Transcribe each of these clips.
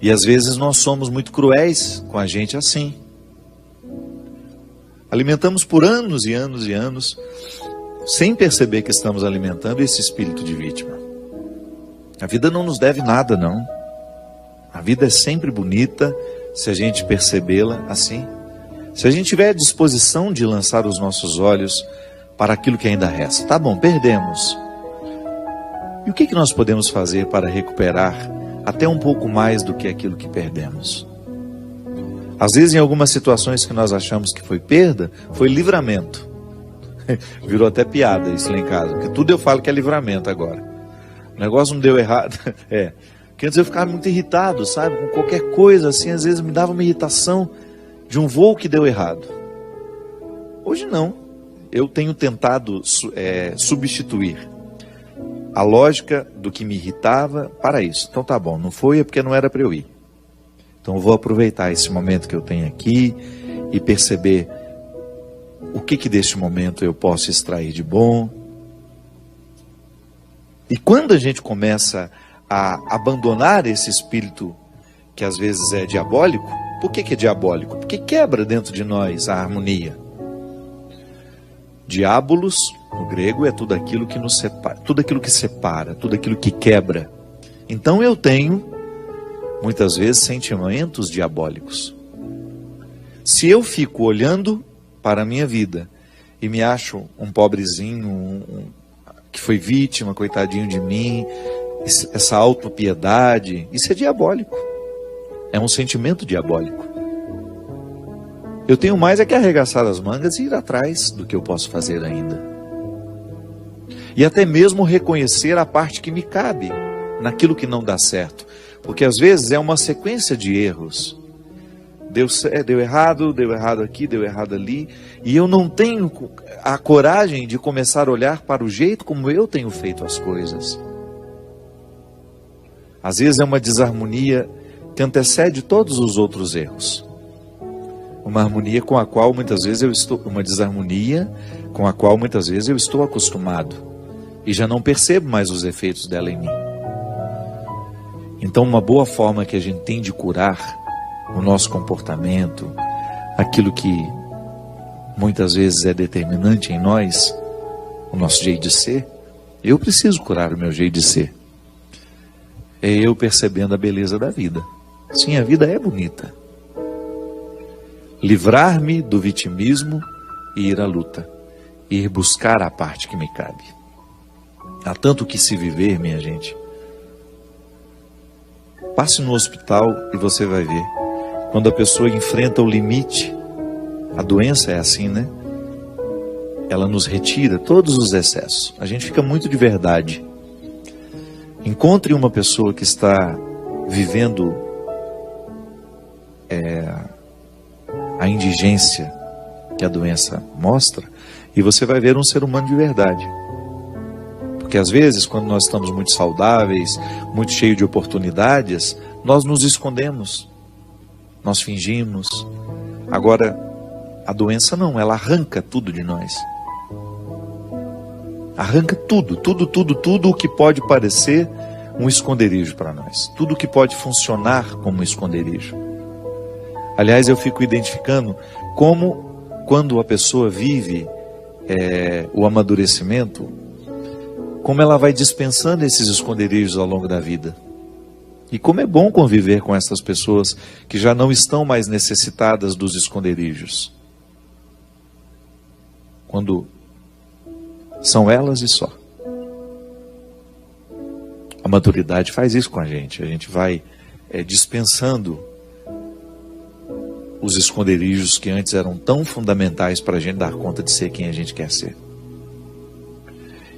E às vezes nós somos muito cruéis com a gente assim. Alimentamos por anos e anos e anos, sem perceber que estamos alimentando esse espírito de vítima. A vida não nos deve nada, não. A vida é sempre bonita se a gente percebê-la assim. Se a gente tiver a disposição de lançar os nossos olhos para aquilo que ainda resta. Tá bom, perdemos. E o que nós podemos fazer para recuperar até um pouco mais do que aquilo que perdemos? Às vezes, em algumas situações que nós achamos que foi perda, foi livramento. Virou até piada isso lá em casa, porque tudo eu falo que é livramento agora. O negócio não deu errado. Porque antes eu ficava muito irritado, sabe? Com qualquer coisa assim, às vezes me dava uma irritação de um voo que deu errado. Hoje não. Eu tenho tentado substituir a lógica do que me irritava para isso. Então tá bom, não foi é porque não era para eu ir. Então eu vou aproveitar esse momento que eu tenho aqui e perceber o que deste momento eu posso extrair de bom. E quando a gente começa a abandonar esse espírito que às vezes é diabólico, por que é diabólico? Porque quebra dentro de nós a harmonia. Diabolos, no grego, é tudo aquilo que nos separa, tudo aquilo que separa, tudo aquilo que quebra. Então eu tenho, muitas vezes, sentimentos diabólicos. Se eu fico olhando para a minha vida e me acho um pobrezinho, que foi vítima, coitadinho de mim, essa autopiedade, isso é diabólico. É um sentimento diabólico. Eu tenho mais é que arregaçar as mangas e ir atrás do que eu posso fazer ainda. E até mesmo reconhecer a parte que me cabe naquilo que não dá certo. Porque às vezes é uma sequência de erros. Deu errado aqui, deu errado ali. E eu não tenho a coragem de começar a olhar para o jeito como eu tenho feito as coisas. Às vezes é uma desarmonia que antecede todos os outros erros. Uma harmonia com a qual muitas vezes uma desarmonia com a qual muitas vezes eu estou acostumado e já não percebo mais os efeitos dela em mim. Então, uma boa forma que a gente tem de curar o nosso comportamento, aquilo que muitas vezes é determinante em nós, o nosso jeito de ser, eu preciso curar o meu jeito de ser. É eu percebendo a beleza da vida. Sim, a vida é bonita. Livrar-me do vitimismo e ir à luta. Ir buscar a parte que me cabe. Há tanto que se viver, minha gente. Passe no hospital e você vai ver. Quando a pessoa enfrenta o limite, a doença é assim, né? Ela nos retira todos os excessos. A gente fica muito de verdade. Encontre uma pessoa que está vivendo a indigência que a doença mostra, e você vai ver um ser humano de verdade. Porque às vezes, quando nós estamos muito saudáveis, muito cheios de oportunidades, nós nos escondemos, nós fingimos. Agora, a doença não, ela arranca tudo de nós. Arranca tudo o que pode parecer um esconderijo para nós. Tudo que pode funcionar como um esconderijo. Aliás, eu fico identificando como, quando a pessoa vive o amadurecimento, como ela vai dispensando esses esconderijos ao longo da vida. E como é bom conviver com essas pessoas que já não estão mais necessitadas dos esconderijos. Quando são elas e só. A maturidade faz isso com a gente vai dispensando os esconderijos que antes eram tão fundamentais para a gente dar conta de ser quem a gente quer ser.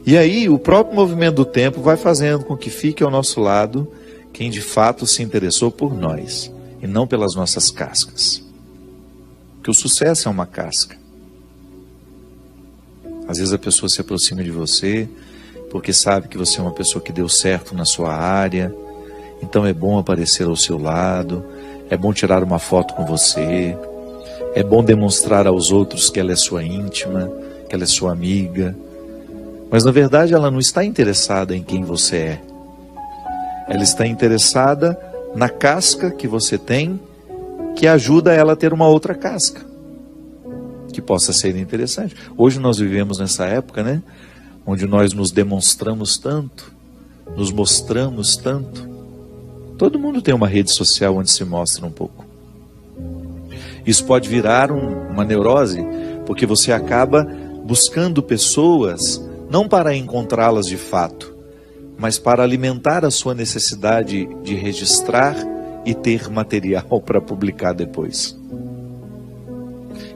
E aí o próprio movimento do tempo vai fazendo com que fique ao nosso lado quem de fato se interessou por nós e não pelas nossas cascas. Porque o sucesso é uma casca. Às vezes a pessoa se aproxima de você porque sabe que você é uma pessoa que deu certo na sua área, então é bom aparecer ao seu lado, é bom tirar uma foto com você, é bom demonstrar aos outros que ela é sua íntima, que ela é sua amiga, mas na verdade ela não está interessada em quem você é. Ela está interessada na casca que você tem, que ajuda ela a ter uma outra casca, que possa ser interessante. Hoje nós vivemos nessa época, né? Onde nós nos demonstramos tanto, nos mostramos tanto. Todo mundo tem uma rede social onde se mostra um pouco. Isso pode virar uma neurose, porque você acaba buscando pessoas, não para encontrá-las de fato, mas para alimentar a sua necessidade de registrar e ter material para publicar depois.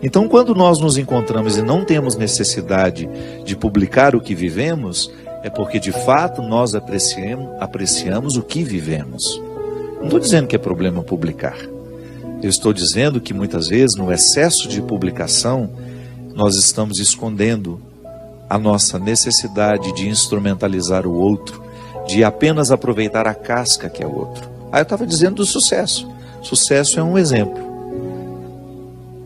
Então, quando nós nos encontramos e não temos necessidade de publicar o que vivemos, é porque de fato nós apreciamos o que vivemos. Não estou dizendo que é problema publicar. Eu estou dizendo que muitas vezes, no excesso de publicação, nós estamos escondendo a nossa necessidade de instrumentalizar o outro, de apenas aproveitar a casca que é o outro. Eu estava dizendo do sucesso. Sucesso é um exemplo.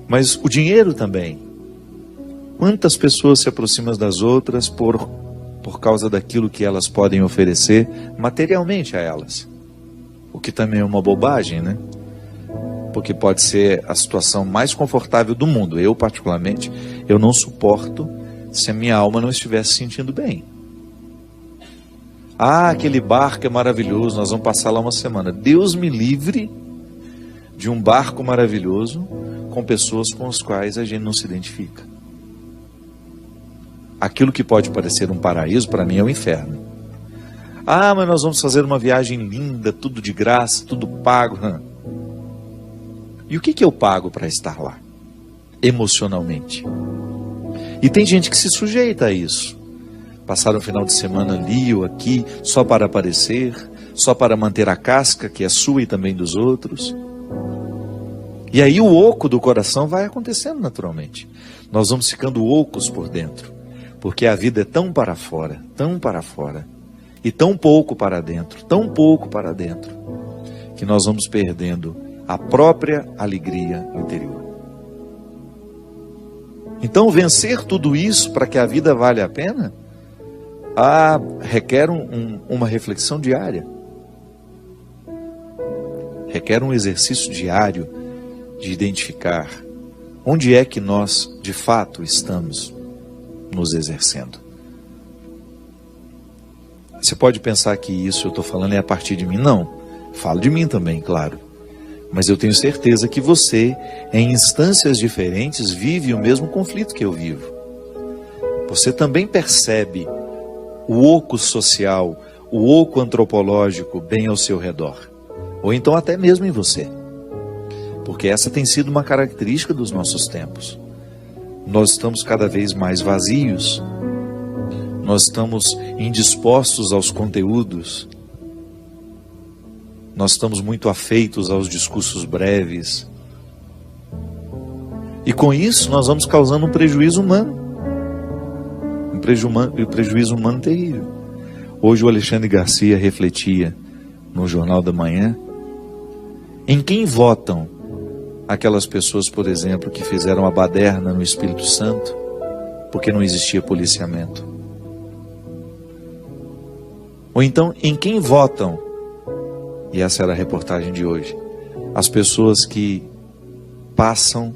Mas o dinheiro também. Quantas pessoas se aproximam das outras por causa daquilo que elas podem oferecer materialmente a elas? O que também é uma bobagem, né? Porque pode ser a situação mais confortável do mundo. Eu, particularmente, eu não suporto se a minha alma não estiver se sentindo bem. Aquele barco é maravilhoso, nós vamos passar lá uma semana. Deus me livre de um barco maravilhoso com pessoas com as quais a gente não se identifica. Aquilo que pode parecer um paraíso, para mim é um inferno. Mas nós vamos fazer uma viagem linda, tudo de graça, tudo pago. E o que eu pago para estar lá? Emocionalmente. E tem gente que se sujeita a isso. Passar um final de semana ali ou aqui, só para aparecer, só para manter a casca, que é sua e também dos outros. E aí o oco do coração vai acontecendo naturalmente. Nós vamos ficando ocos por dentro, porque a vida é tão para fora, e tão pouco para dentro, que nós vamos perdendo a própria alegria interior. Então, vencer tudo isso para que a vida valha a pena, requer uma reflexão diária. Requer um exercício diário de identificar onde é que nós, de fato, estamos nos exercendo. Você pode pensar que isso eu estou falando é a partir de mim. Não, falo de mim também, claro. Mas eu tenho certeza que você, em instâncias diferentes, vive o mesmo conflito que eu vivo. Você também percebe o oco social, o oco antropológico bem ao seu redor. Ou então até mesmo em você. Porque essa tem sido uma característica dos nossos tempos. Nós estamos cada vez mais vazios. Nós estamos indispostos aos conteúdos. Nós estamos muito afeitos aos discursos breves. E com isso nós vamos causando um prejuízo humano. Um prejuízo humano terrível. Hoje o Alexandre Garcia refletia no Jornal da Manhã em quem votam aquelas pessoas, por exemplo, que fizeram a baderna no Espírito Santo porque não existia policiamento. Ou então, em quem votam, e essa era a reportagem de hoje, as pessoas que passam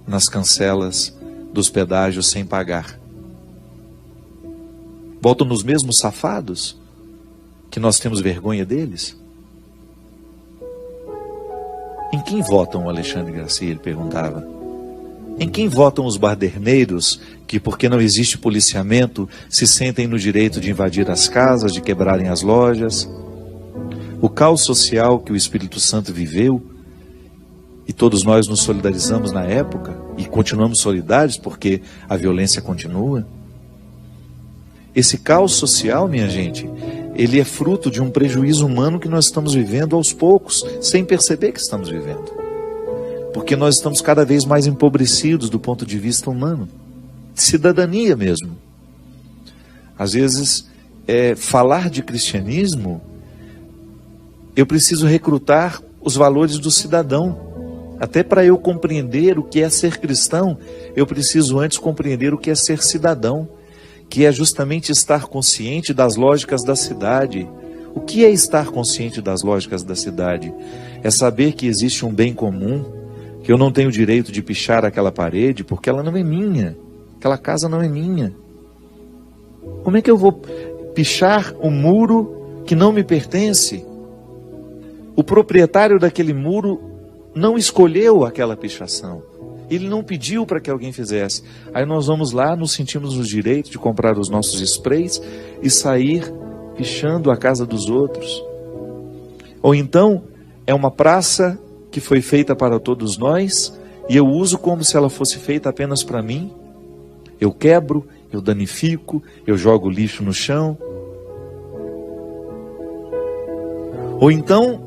nas cancelas dos pedágios sem pagar. Votam nos mesmos safados, que nós temos vergonha deles? Em quem votam o Alexandre Garcia? Ele perguntava. Em quem votam os baderneiros que, porque não existe policiamento, se sentem no direito de invadir as casas, de quebrarem as lojas? O caos social que o Espírito Santo viveu, e todos nós nos solidarizamos na época, e continuamos solidários porque a violência continua. Esse caos social, minha gente, ele é fruto de um prejuízo humano que nós estamos vivendo aos poucos, sem perceber que estamos vivendo. Porque nós estamos cada vez mais empobrecidos do ponto de vista humano, de cidadania mesmo. Às vezes, falar de cristianismo, eu preciso recrutar os valores do cidadão. Até para eu compreender o que é ser cristão, eu preciso antes compreender o que é ser cidadão, que é justamente estar consciente das lógicas da cidade, O que é estar consciente das lógicas da cidade? É saber que existe um bem comum, que eu não tenho o direito de pichar aquela parede, porque ela não é minha. Aquela casa não é minha. Como é que eu vou pichar um muro que não me pertence? O proprietário daquele muro não escolheu aquela pichação. Ele não pediu para que alguém fizesse. Aí nós vamos lá, nos sentimos no direito de comprar os nossos sprays e sair pichando a casa dos outros. Ou então, é uma praça que foi feita para todos nós e eu uso como se ela fosse feita apenas para mim. Eu quebro, eu danifico, eu jogo lixo no chão. Ou então,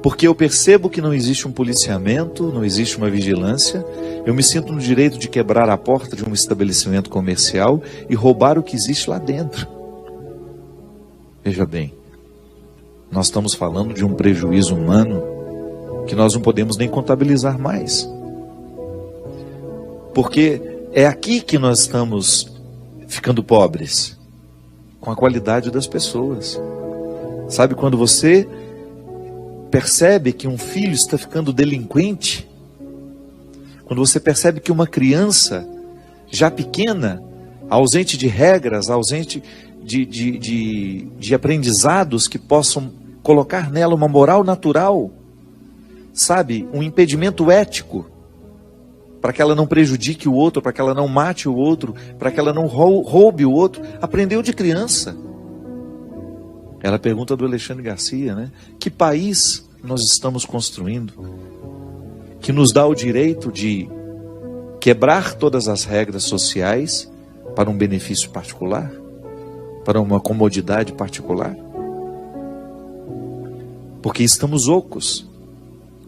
porque eu percebo que não existe um policiamento, não existe uma vigilância, eu me sinto no direito de quebrar a porta de um estabelecimento comercial e roubar o que existe lá dentro. Veja bem, nós estamos falando de um prejuízo humano que nós não podemos nem contabilizar mais. Porque é aqui que nós estamos ficando pobres, com a qualidade das pessoas. Sabe quando você percebe que um filho está ficando delinquente? Quando você percebe que uma criança, já pequena, ausente de regras, ausente de aprendizados que possam colocar nela uma moral natural, sabe, um impedimento ético, para que ela não prejudique o outro, para que ela não mate o outro, para que ela não roube o outro, aprendeu de criança. Ela pergunta do Alexandre Garcia, né? Que país nós estamos construindo que nos dá o direito de quebrar todas as regras sociais para um benefício particular, para uma comodidade particular? Porque estamos ocos,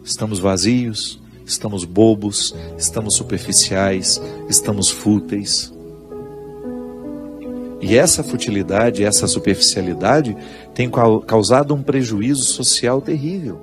estamos vazios, estamos bobos, estamos superficiais, estamos fúteis. E essa futilidade, essa superficialidade tem causado um prejuízo social terrível.